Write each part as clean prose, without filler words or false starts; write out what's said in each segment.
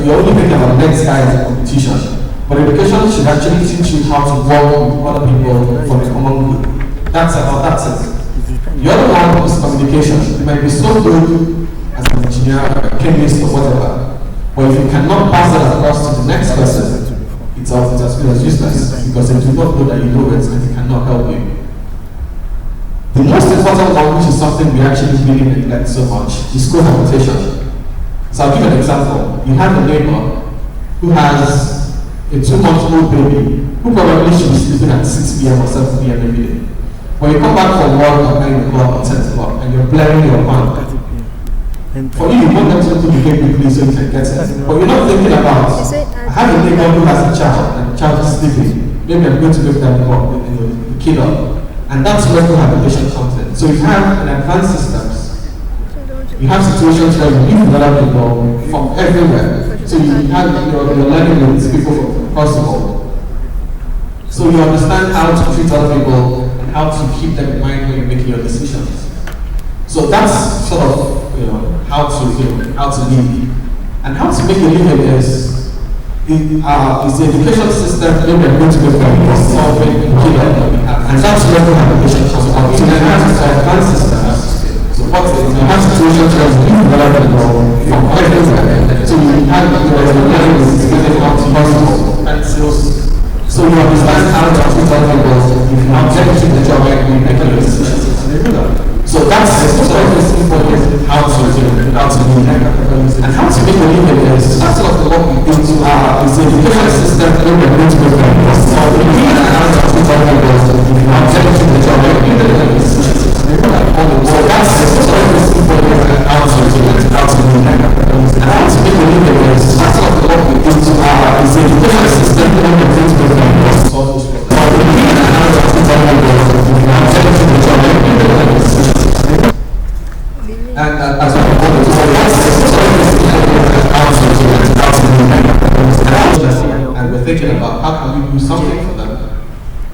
you're only thinking about the next guy as a competition. But education should actually teach you how to work with other people for the common good. That's about that sense. The other one is communication. You might be so good as an engineer, a chemist, or whatever, but if you cannot pass that across to the next person, it's as good as useless because they do not know that you know it and they cannot help you. The most important one, which is something we actually really neglect so much, is cohabitation. So I'll give an example. You have a neighbor who has a 2-month-old baby who probably should be sleeping at 6 p.m. or 7 p.m. every day. When you come back from work at 9 o'clock or 10 o'clock and you're blaring your fan, for you want them to behave quickly so you can get it. But you're not thinking about, I have a neighbor who has a child and the child is sleeping. Maybe I'm going to wake them up, the kid up. And that's where cohabitation comes in. So you have an advanced systems. You have situations where you live with other people from everywhere. So you have you're learning with people from across the world. So you understand how to treat other people and how to keep them in mind when you're making your decisions. So that's sort of how to live. And how to make a living is the education system maybe I'm going to go from solving and that's where cohabitation comes out. So then have advanced systems. So what you have situations where you live with other people from everywhere. So you have learning is getting out possible pencils. So you understand how to treat other people if you are getting the job and you make your decisions. So that's sort of the simple how to live and how to make a living is that's sort of the work we do to is the education system that we're going to go from. So if you know how to treat other people if you are getting the job and you make your decisions. So that's sort of the simple how to live and how to make a living is that's sort of the work we do to is the education system that we're going to go from. So if you know how to treat other people if you are getting the job and you make your decisions. And as well, and we're thinking about how can we do something for them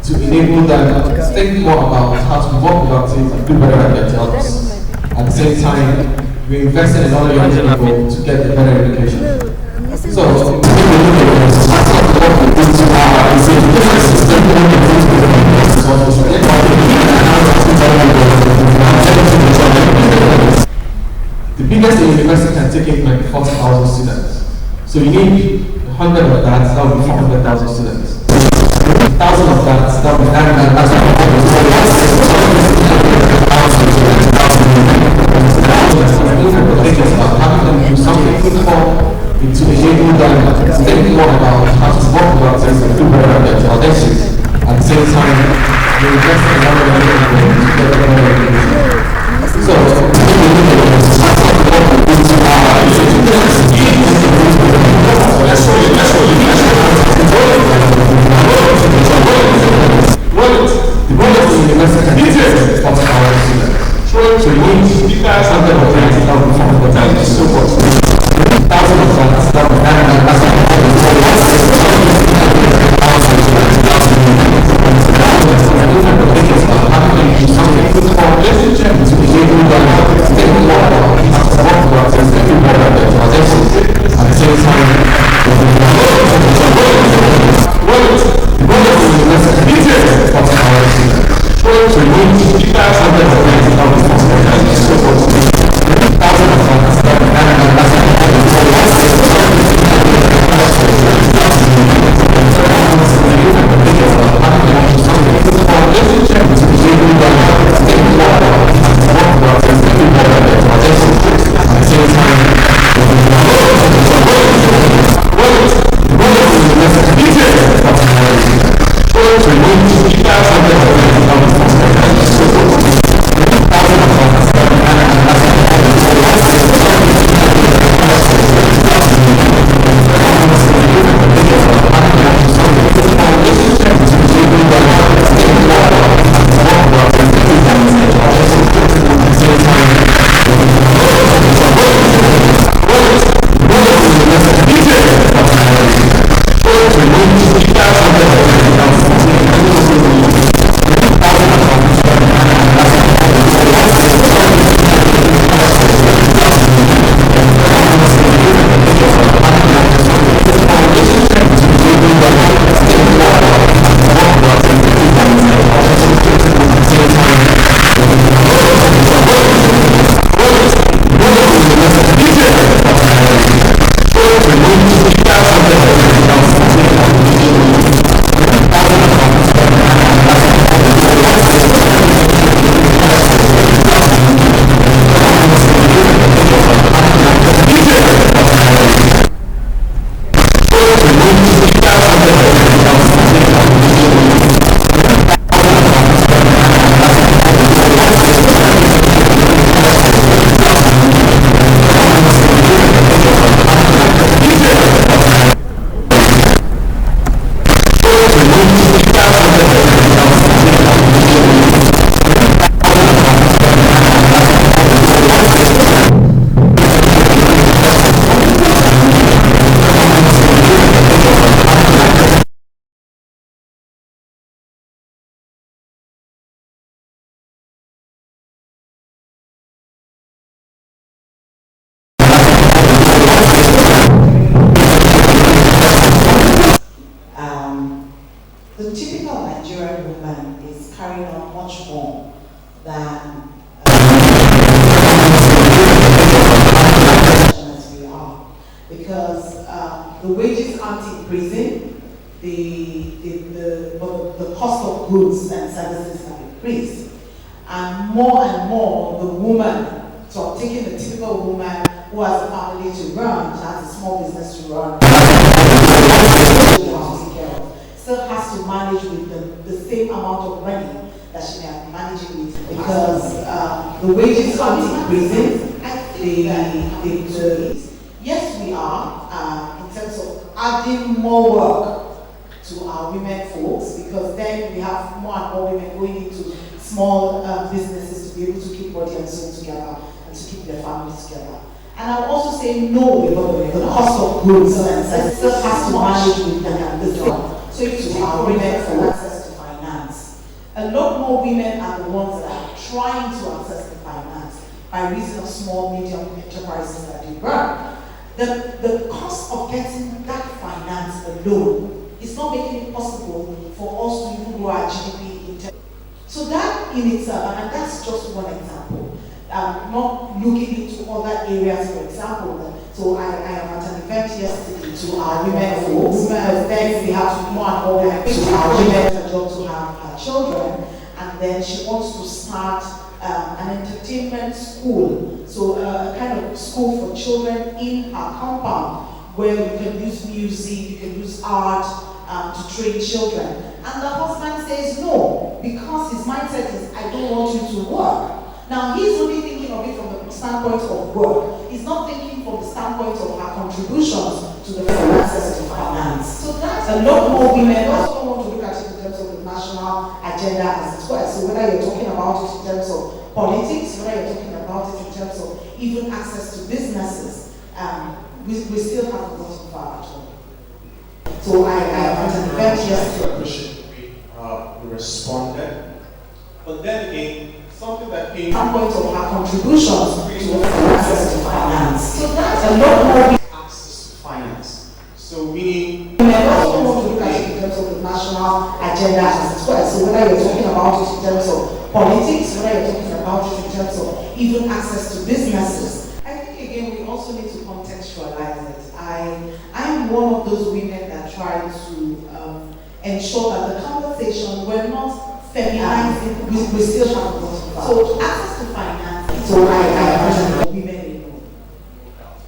to enable them to think more about how to be more productive and do better at their jobs. At the same time, we're investing in other young people to get a better education. So, the biggest university can take in like 40,000 students. So you need 100 of that would be 400,000 students. 1,000 of that would be 9,000. How can we do something to enable them to think more about how to work about things and do better at their jobs. At the same time, we invest in other people to get a better education. So, because the wages aren't increasing, the cost of goods and services have increased. And more, the woman, so taking the typical woman who has a family to run, has a small business to run, still has to manage with the same amount of money that she may have been managing with, because the wages aren't increasing. Yes, we are, in terms of adding more work to our women folks, because then we have more and more women going into small businesses to be able to keep body and soul together and to keep their families together. And I'll also say no, because the cost of goods and still has to manage with the job. So if you take our women for access to finance, a lot more women are the ones that are trying to access the finance by reason of small, medium enterprises that they run. The cost of getting that finance alone is not making it possible for us to even grow our GDP in terms. So that in itself, and that's just one example. Not looking into other areas, for example. So I am at an event yesterday to our women folks, because then we have to more and more women to our women to have her children, and then she wants to start an entertainment school, so a kind of school for children in her compound, where you can use music, you can use art to train children. And the husband says no, because his mindset is, I don't want you to work. Now he's only thinking of it from the standpoint of work. He's not thinking from the standpoint of her contributions to the access to finance. So that's a lot more women also want to look at it in terms of the national agenda as it were. So whether you're talking about it in terms of politics, whether you're talking about it in terms of even access to businesses, we still haven't gotten far at all. So I at an event yesterday. I appreciate we responded, but then again, something that came standpoint of her contributions to access to finance. So that's a lot more access to finance. So meaning we also want to look at it in terms of the national agenda as well. So whether you're talking about it in terms of politics, whether you're talking about it in terms of even access to businesses. I think again we also need to contextualize it. I'm one of those women that try to ensure that the conversation, we're not feminizing, we still have to go. So access to finance, so I women alone.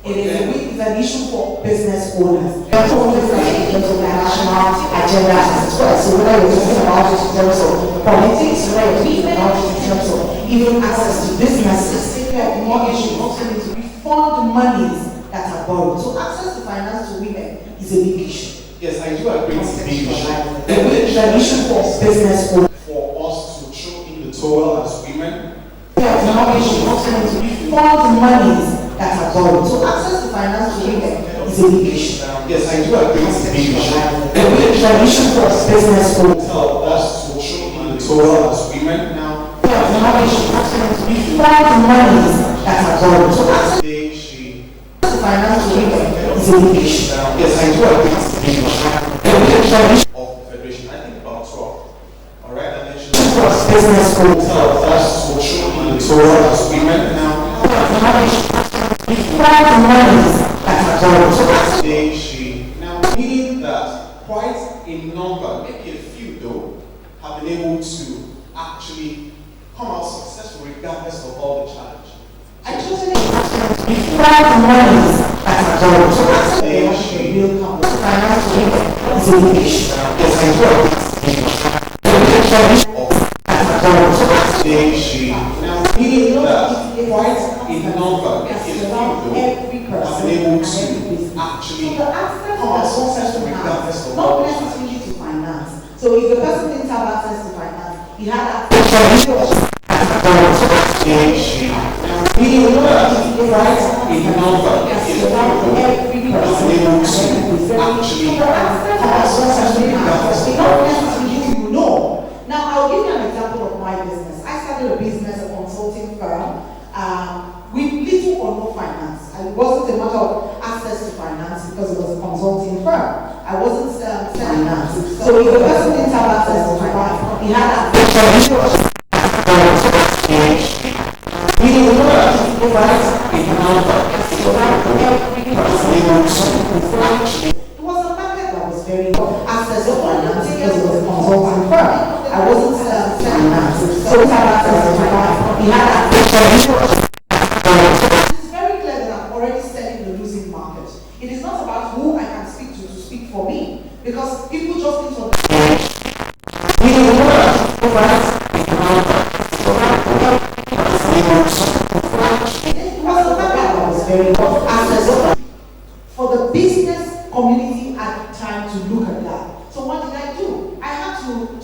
It is an issue for business owners. That's all in terms of the national agenda as well. So whether you're talking about it in terms of politics, whether you're talking about it in terms of even access to businesses, more issues also need to refund monies that are borrowed. So access to finance to women is a big issue. yes, I do agree it's a big issue. It's an issue for business owners. For us to throw in the towel as women, More issues also need to refund monies that are borrowed. So access to finance to women is a big issue. yes, I do agree it's a big issue. It's an issue for business owners. Tell us to throw in the towel as women now. More issues also need to refund monies that are borrowed. So access to finance to women is a big issue. Yes, I do agree it's a big issue. Of the federation, I think about 12. All right, and then she Business owners. tell us to throw in the towel as women now. Refund monies that are borrowed. So access Now, meaning that quite a number, maybe a few though, have been able to actually come out successful regardless of all the challenge. I totally refund monies that are borrowed. So access to real company. Finance to women is a big issue. Yes, I do. Now, meaning that quite a number, if you though, have been able to actually come out successful regardless of all Not the challenge. necessarily to finance. So if the person didn't have access to finance, he had access to Meaning that quite a number, if you though, have been able to actually come out successful regardless of all the challenge. Now, I'll give you an example of my business. I started a business, a consulting firm, with little or no finance. It wasn't a matter of access to finance because it was a consulting firm. I wasn't selling finance. So if the person didn't have access to finance, he had access to It was a market that was very access to finance because it was a consulting firm. I wasn't selling that. So we had access to finance. We had access to it's very clear that I'm already selling the losing market. It is not about who I can speak to speak for me. Because people just need to it was a market that was very access for the business community at the time to look at that. So what did I do? I had to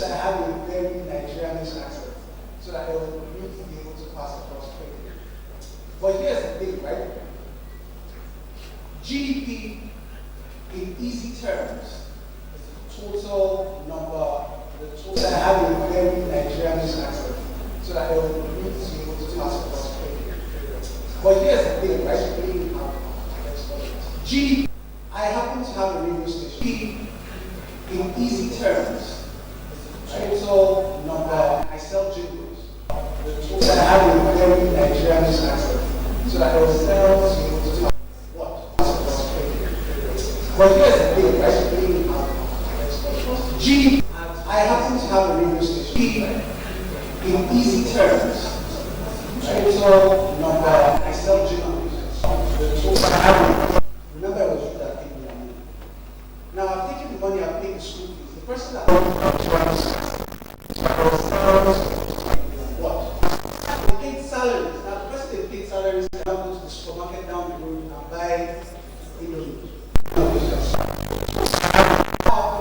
I have a very Nigerianish accent, so that I will need to be able to pass across quickly. But here's the thing, right? GDP, in easy terms, is the total number, the total. I have a very Nigerianish accent, so that I will need to be able to pass across quickly. But here's the thing, right? GDP, I happen to have a radio station. In easy terms, total number, I sell jingles. I have a very Nigerianish accent, so that I will sell to what? But here's the thing, right? G, I happen to have a radio station. In easy terms, total number, I sell jingles. Remember, I was that thing with money. Now, I've taken the money, I've paid the school fees. The person that what? They paid salaries. Now, the person they paid salaries can now go to the supermarket down the road and buy Indomie.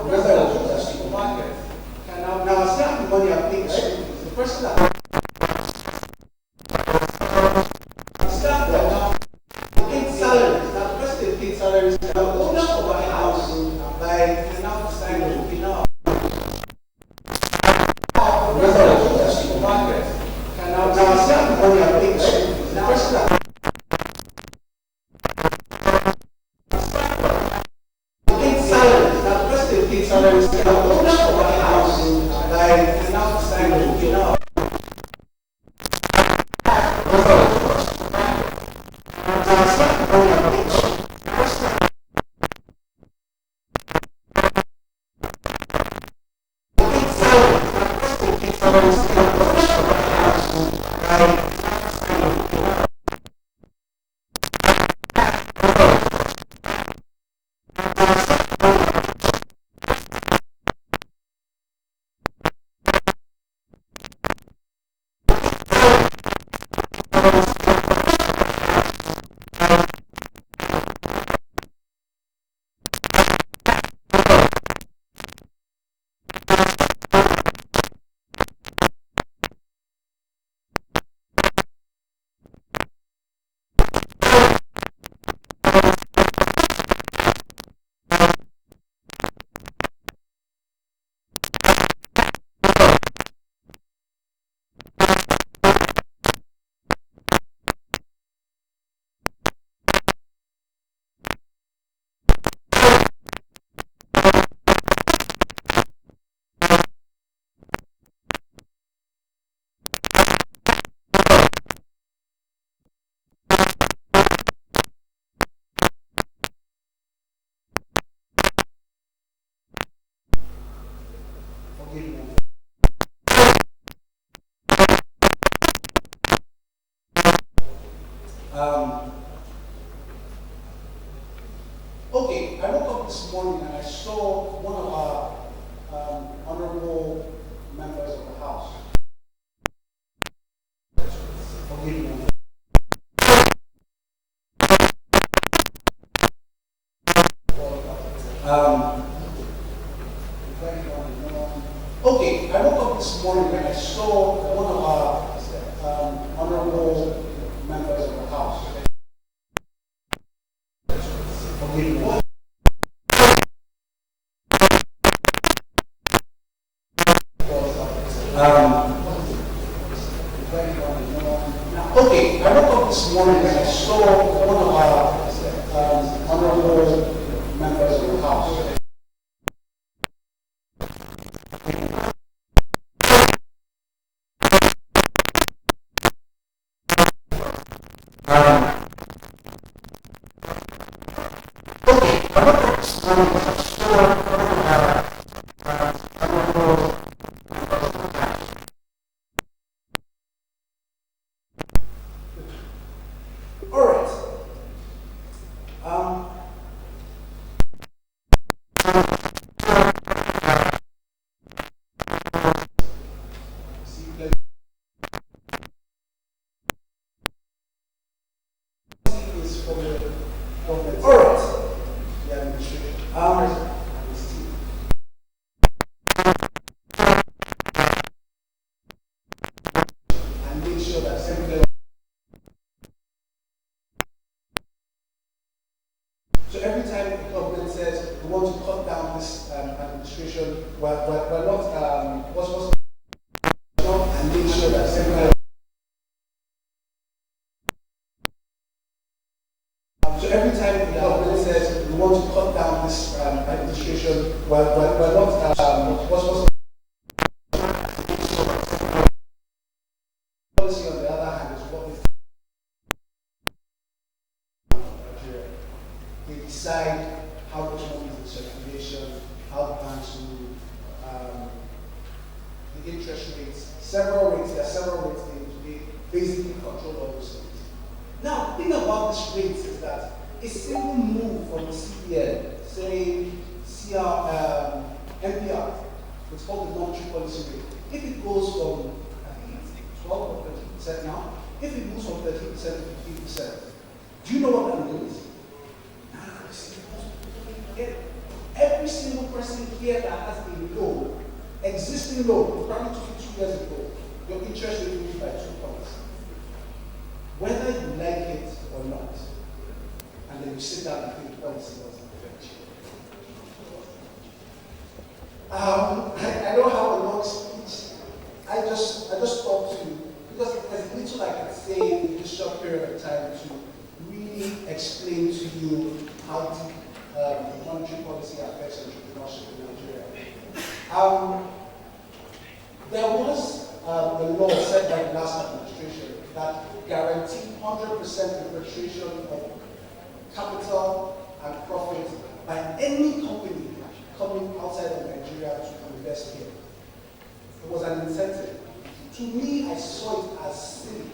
Remember, I was at the supermarket. Now, I still have the money, I've paid the school fees. The person that salaries. Now, the person they paid salaries can now go to the supermarket down the road and buy and now decide to now. Now, I still have the money I paid the school fees. The person that paid salaries. Now, the person they paid salaries can now go to the supermarket down the road and buy and now decide to now. Okay, I woke up this morning and I saw one of our honorable members of the House. Forgive me. Okay, I woke up this morning and I saw one of our honorable members of the House. Forgive me. Okay, I woke up this morning and I saw one of our honorable members of the House. So every time the government says we want to cut down this administration, we're not, what's and make sure that everyone. So every time the government says we want to cut down this administration, we're not, what's policy on the other hand is what is Nigeria. They decide how much money is in circulation, how the banks will, the interest rates, several rates, there are several rates they basically control all those things. Now, the thing about this rate is that a single move from the CBN, say MPR, it's called the monetary policy rate. If it goes from, I think it's 12 or 13% now, if it moves from 13% to 15%, do you know what that means? Every single person here that has a loan, existing loan, probably 2 years ago, your interest rate will be by 2 points. Whether you like it or not, and then you sit down and think, policy doesn't affect you. I don't have a long speech. I just thought to, because there's little I can say in this short period of time to really explain to you how deep the monetary policy affects entrepreneurship in Nigeria. There was a law set by the last administration that guaranteed 100% repatriation of capital and profit by any company coming outside of Nigeria to invest here. It was an incentive. To me, I saw it as silly.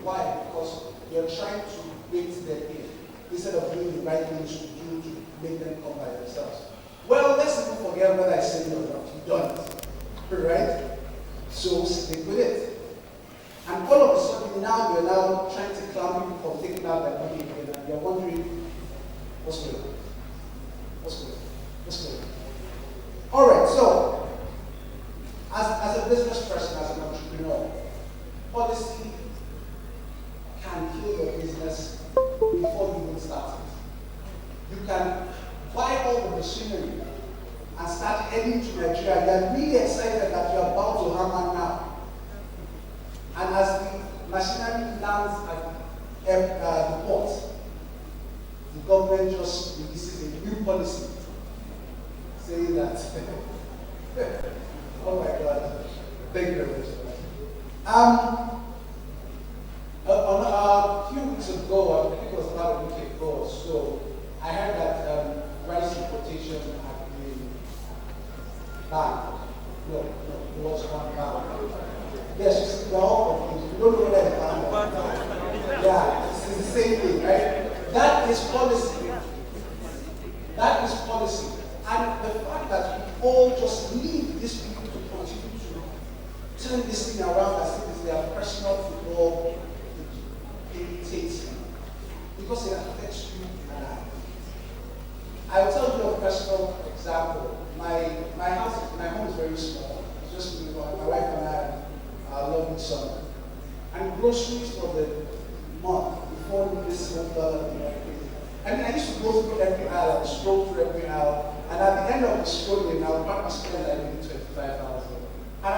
Why? Because you're trying to bait them in instead of doing the right things to do to make them come by themselves. Well, let's even forget whether I said it or not. You've done it. Right? So stick with it. And all of a sudden now you're now trying to clown people from taking out their money again, and you're wondering, what's going on? Alright, so as a business person, as an entrepreneur, policy can kill your business before you even start it. You can buy all the machinery and start heading to Nigeria. You're really excited that you're about to hammer now. And as the machinery lands at the port, the government just releases a new policy saying that, oh my God, thank you very much. A few weeks ago, I think it was about a week ago, so I heard that rice importation had been banned. No, it was not banned. Yes, we're all confused. We don't know whether it's banned or not. Yeah, it's the same thing, right? That is policy. And the fact that we all just leave these people to continue to turn this thing around as if it's their personal football, it irritates me. Because it affects you and I. I'll tell you a personal example. My home is very small. It's just me, my wife and I, our lovely son. And groceries for the month before this whole I mean, I used to go through every aisle, I would stroll through every aisle, and at the end of the strolling, I would probably spend like maybe 25,000. And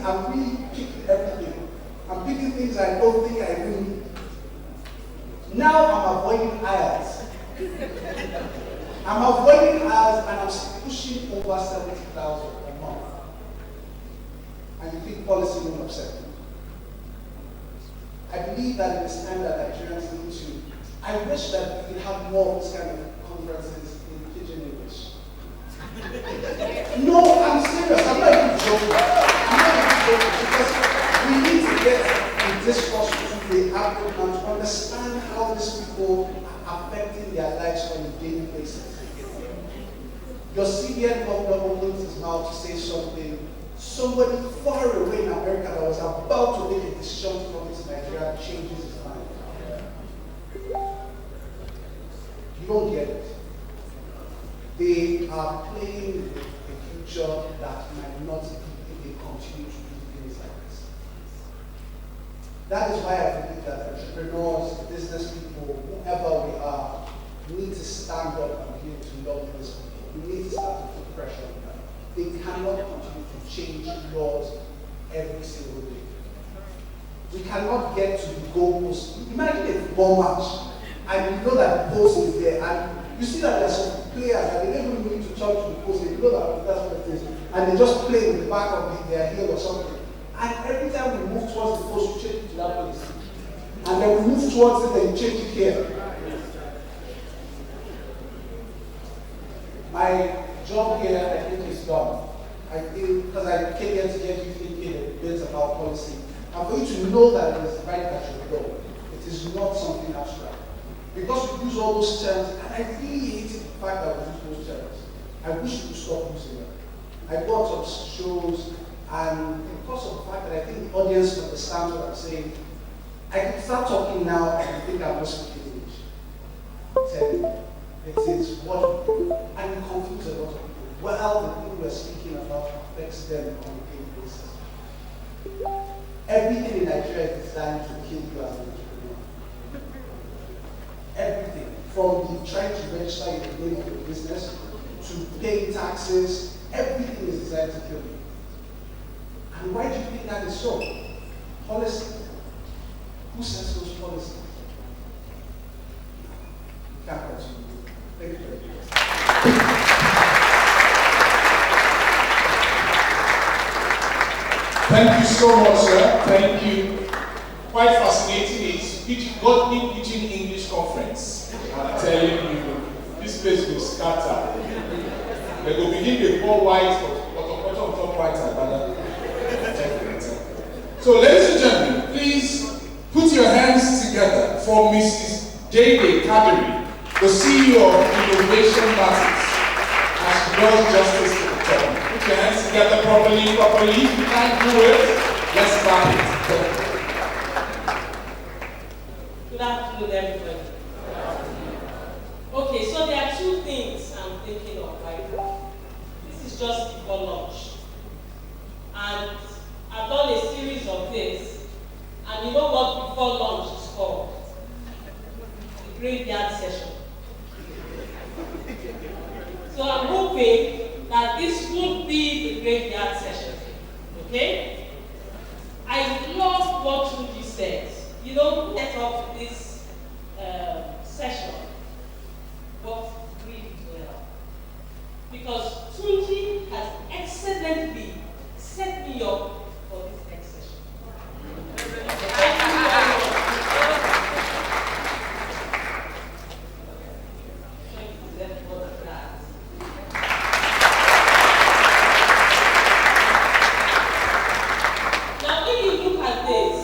I'm really picking everything. I'm picking things I don't think I really need. Now I'm avoiding aisles. And I'm pushing over 70,000 a month. And you think policy won't upset me? I believe that it is time that Nigerians need to. I wish that we could have more of this kind of conferences in Pidgin English. No, I'm serious. I'm not even joking. Because we need to get the discourse to the average man to understand how these people are affecting their lives on a daily basis. Your CBN governor opens his mouth to say something. Somebody far away in America that was about to make a decision to come to Nigeria changes his mind. You don't get it. They are playing with a future that might not be if they continue to do things like this. That is why I believe that entrepreneurs, business people, whoever we are, we need to stand up and begin to lobby these people. We need to start to put pressure on them. They cannot continue to change laws every single day. We cannot get to the goalpost. Imagine a football match, and you know that the post is there, and you see that there are some players that they never even need to touch the post, they know that that's what it is, and they just play with the back of their heel or something. And every time we move towards the post, we change it to that place. And then we move towards it and change it here. My job here, I think, is done. I feel, because I came here to get you thinking a bit about policy. I'm going to know that it is the right direction to go. It is not something abstract. Because we use all those terms, and I really hated the fact that we use those terms. I wish we could stop using them. I go on some shows, and because of the fact that I think the audience understands what I'm saying, I can start talking now and think I'm not speaking English. Tell you, it is what we do, and it confuses a lot of people. Well, the thing we're speaking about affects them on a daily basis. Everything in Nigeria is designed to kill you as an entrepreneur. Everything, from the trying to register in the name of your business, to paying taxes, everything is designed to kill you. And why do you think that is so? Policy. Who sets those policies? You can't continue. Thank you very much. Thank you so much, sir. Thank you. Quite fascinating. It's Godly Pidgin English Conference. I'm telling you, this place will scatter. They will begin with 4 whites, but on top whites are better. So, ladies and gentlemen, please put your hands together for Mrs. J.D. Kadiri, the CEO of Innovation Matters, as she does justice to the topic. Put your hands together properly. If you can't do it, let's back it. Good afternoon, everybody. Okay, so there are 2 things I'm thinking of right now. This is just before lunch. And I've done a series of this, and you know what before lunch is called? The graveyard session. So I'm hoping that this won't be the graveyard session, okay? I love what Tunji said. You don't set up this session, but really well. Because Tunji has excellently set me up for this next session. Thank you very much. Now, when you look at this,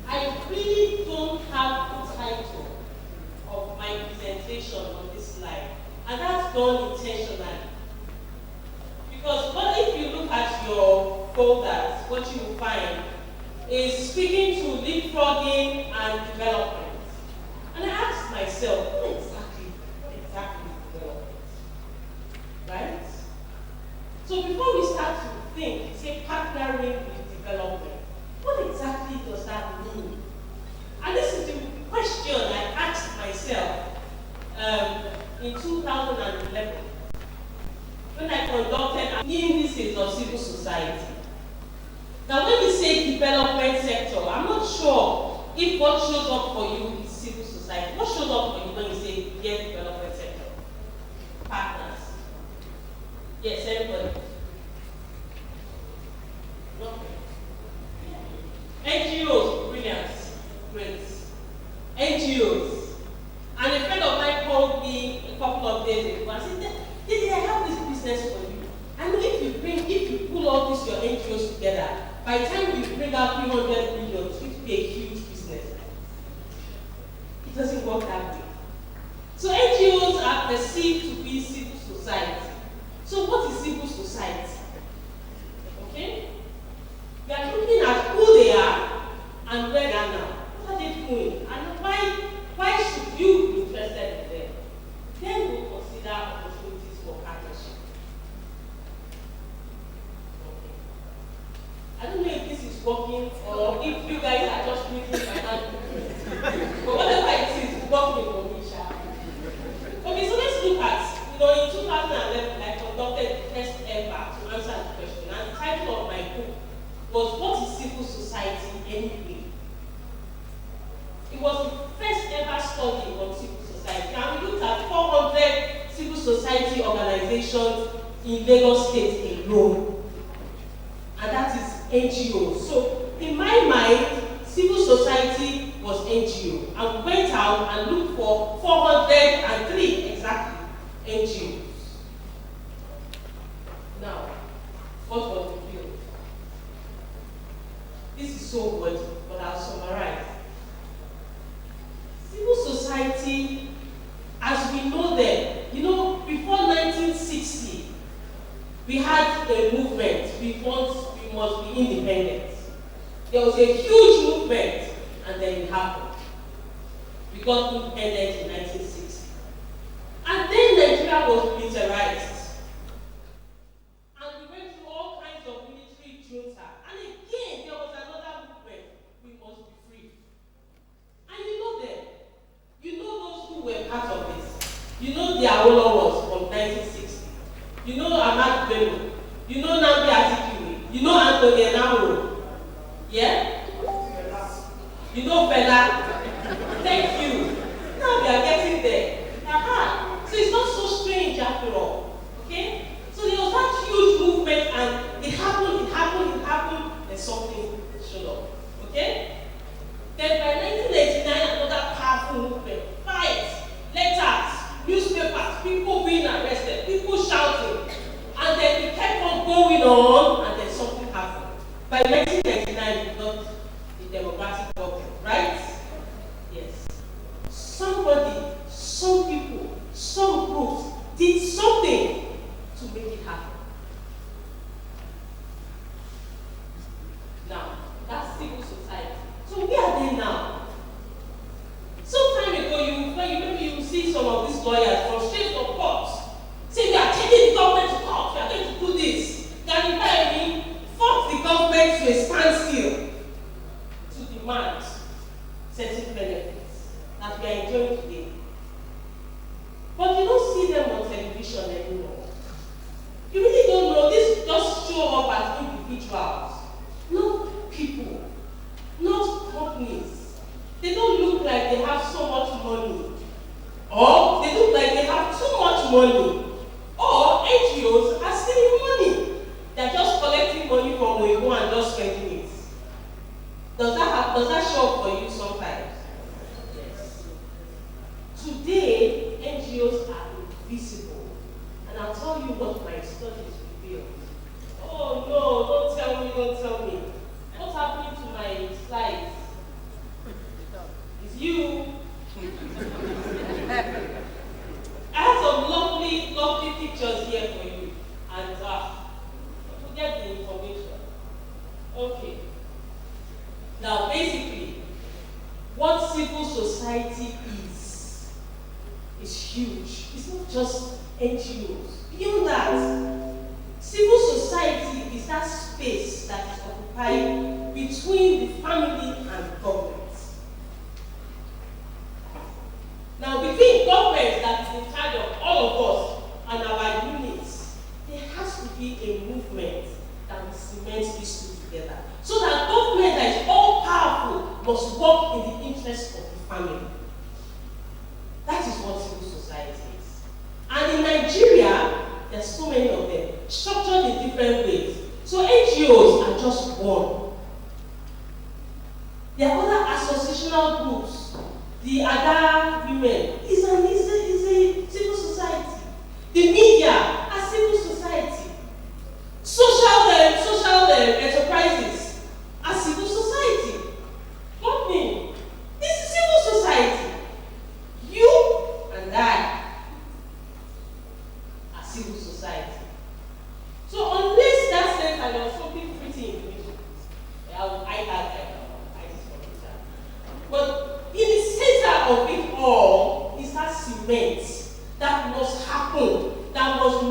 I really don't have the title of my presentation on this slide, and that's done intentionally. Because if you look at your folders, what you will find is speaking to leapfrogging and development. And I asked myself, what exactly is development? Right? So before we start to think, say partnering with development, what exactly does that mean? And this is the question I asked myself in 2011 when I conducted indices of civil society. Now, when we say development sector, I'm not sure if what shows up for you is civil society. What shows up for you when you say yes, development sector? Partners. Yes, everybody. No. NGOs, brilliant, great. NGOs. And a friend of mine called me a couple of days ago and said, Didi, I have this business for you. And if you pull all these your NGOs together, by the time you bring out 300 million, it will be a huge business. It doesn't work that way. So NGOs are perceived to be civil society. So what is civil society? Okay? We are looking at who they are and where they are now. What are they doing? And why should you be interested in them? Then we'll consider opportunities for partnership. Okay. I don't know if this is working or if you guys study on civil society, and we looked at 400 civil society organizations in Lagos State alone. And that is NGO. So in my mind, civil society was NGO. And we went out and looked for 403 exactly NGOs. Now, what was the field? This is so wordy, but I'll summarize. Civil society, as we know them, before 1960, we had a movement, we must be independent. There was a huge movement, and then it happened. We got independent in 1960. And then Nigeria was militarized. And we went through all kinds of military junta. And again, there was another movement, we must be free. And you know them. You know those who were part of this. You know the Awolowo from 1960. You know Ahmad Bello. You know Nnamdi Azikiwe. You know Anthony Enamoro. Yeah? You know Fela. Thank you. Now we are getting there. So it's not so strange after all. Okay? So there was that huge movement and it happened, and something showed up. Okay? Then by 1989, another powerful movement. Fights, letters, newspapers, people being arrested, people shouting. And then it kept on going on, and then something happened. By 1999, we got the democratic government, right? Yes. Somebody, some people, some groups did something to make it happen. Now, that's civil society. So where are they now? Some time ago, maybe you see some of these lawyers from straight from courts say we are taking the government to court, we are going to do this. Can you tell me, force the government to a standstill to demand certain benefits that we are enjoying today. But you don't see them on television anymore. You really don't know. This just show up as individuals, not people, not companies. They don't look like they have so much money, or they look like they have too much money, or NGOs are stealing money. They're just collecting money from Weibo and just spending it. Does that show up for you sometimes? Yes. Today, NGOs are invisible. And I'll tell you what my studies revealed. Oh no, don't tell me. What's happening to my slides? It's you. I have some lovely pictures here for you. And get the information. Okay. Now, basically, what civil society is huge. It's not just NGOs. Beyond that, civil society is that space that is occupied between the family and government. Now, between government that is in charge of all of us and our units, there has to be a movement that will cement these two together. So that government that is all powerful must work in the interest of the family. That is what civil society is. And in Nigeria, there's so many of them, structured in different ways. So NGOs are just one. There are other associational groups. The Ada Women is a civil society. The media are civil society. Social enterprises are civil society. Company, this is civil society. You and I are civil society. So unless that says I know something pretty in the middle, but in the center of it all is that cement that must happen, that must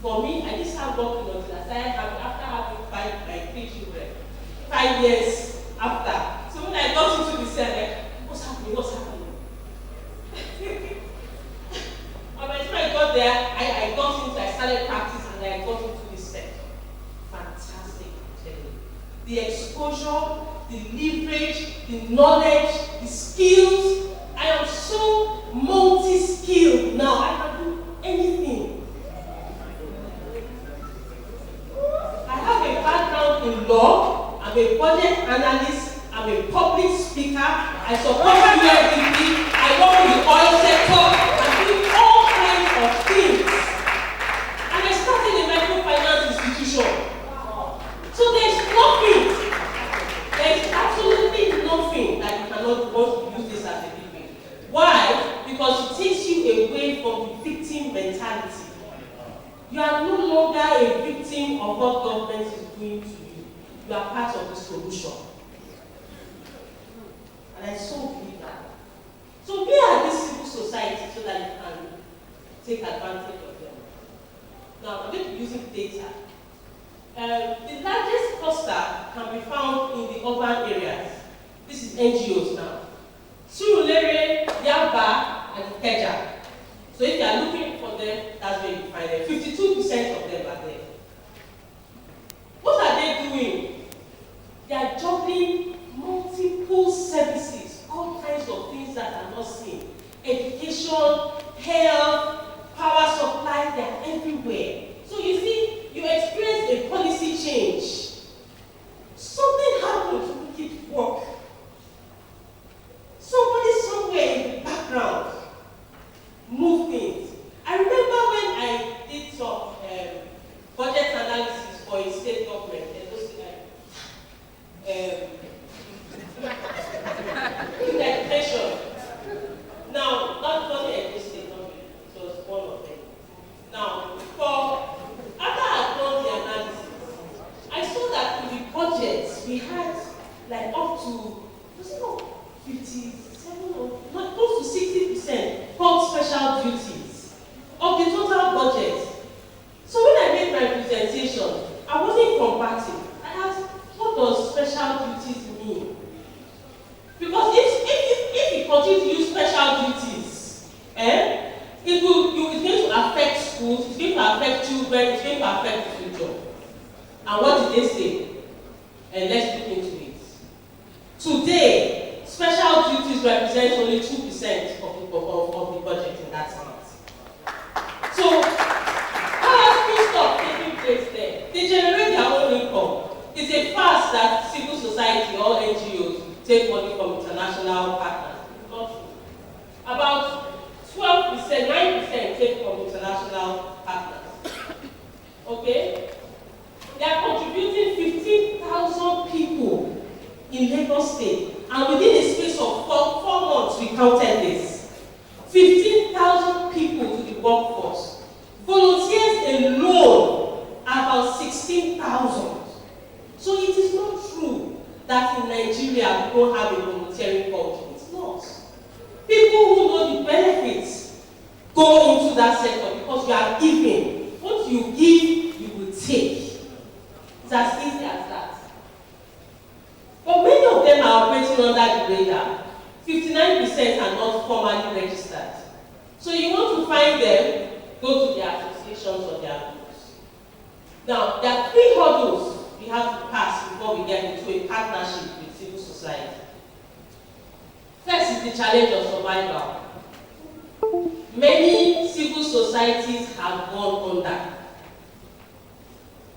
For me, I didn't start working until I started having, after having my 3 children. 5 years after. So when I got into the cell, like, what's happening? What's happening? And by the time I got there, I started practice and I got into this sector. Fantastic, I'm telling you. The exposure, the leverage, the knowledge, the skills. I am so multi-skilled now. I can do anything. I have a background in law. I'm a budget analyst. I'm a public speaker. I support UNDP. I work in the oil sector. I'm doing all kinds of things. And I started a microfinance institution. So there's nothing. There's absolutely nothing that you cannot want to use this as a living. Why? Because it takes you away from the victim mentality. You are no longer a victim of what government is doing to you. You are part of the solution. And I so believe that. So we are this civil society so that you can take advantage of them. Now, I'm going to be using data. The largest cluster can be found in the urban areas. This is NGOs now. Surulere, Yaba, and Ikeja. So if you are looking for them, that's where you find them. 52% of them are there. What are they doing? They are juggling multiple services, all kinds of things that are not seen. Education, health, power supply, they are everywhere. So you see, you experience a policy change. Something happened to make it work. Somebody somewhere in the background moved things. I remember when I did some budget analysis for a state government, education. Now, not only education, it was one of them. Now, after I done the analysis, I saw that in the budget we had like up to 57 or not close to 60% called special duties of the total budget. So when I made my presentation, I wasn't combative. I asked, what does special duties mean? Because if you continue to use special duties, it's going to affect schools, it's going to affect children, it's going to affect the future. And what did they say? And let's look into it. Today, special duties represent only 2% of the budget in that sense. So, how has full stop taking place there? They generate their own income. It's a fact that civil society or NGOs take money from international partners. Not true. About 12%, 9% take from international partners. Okay? They are contributing 15,000 people in Lagos State. And within a space of 4 months, we counted this. 15,000 people to the workforce. Volunteers alone are about 16,000. So it is not true that in Nigeria we don't have a volunteering culture. It's not. People who know the benefits go into that sector because you are giving. What you give, you will take. It's as easy as that. But many of them are operating under the radar. 59% are not formally registered. So you want to find them, go to their associations or their groups. Now, there are 3 hurdles we have to pass before we get into a partnership with civil society. First is the challenge of survival. Many civil societies have gone under.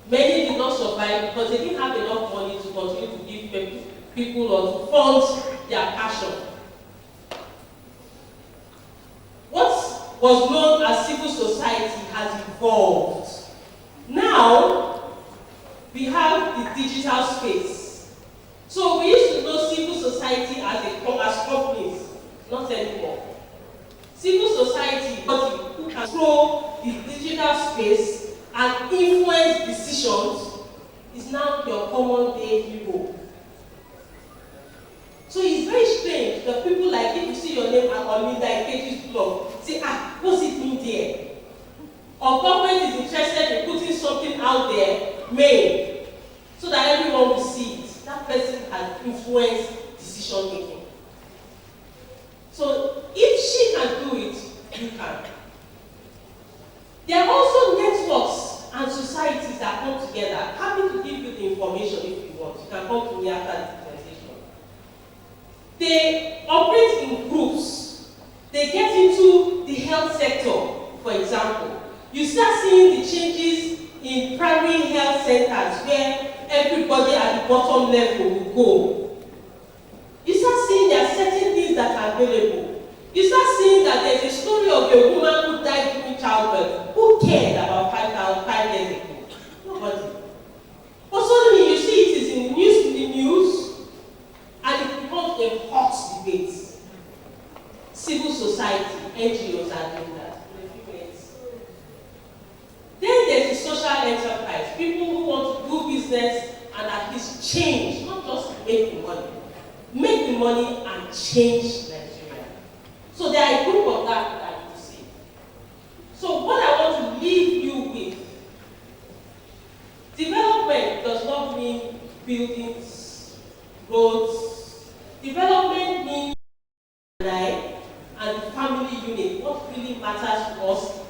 Many did not survive because they didn't have enough money to continue to give people or to fund their passion. What was known as civil society has evolved. Now, we have the digital space. So we used to know civil society as companies, not anymore. Civil society, who can control the digital space and influence decisions, is now your common day hero. So it's very strange that people like, if you see your name on Linda Ikeji's blog, say, what's it mean there? Or government is interested in they operate in groups. They get into the health sector, for example. You start seeing the changes in primary health centers where everybody at the bottom level will go. You start seeing there are certain things that are available. You start seeing that there's a story of a woman who died during childbirth. Who cared about 5 years ago? Nobody. But suddenly you see it is in the news, and it becomes a hot debate. Civil society, NGOs are doing that. Then there's the social enterprise, people who want to do business and at least change, not just make the money. Make the money and change Nigeria. So there are a group of that you see. So what I want to leave you with, development does not mean buildings, roads. Development means and the family unit. What really matters to us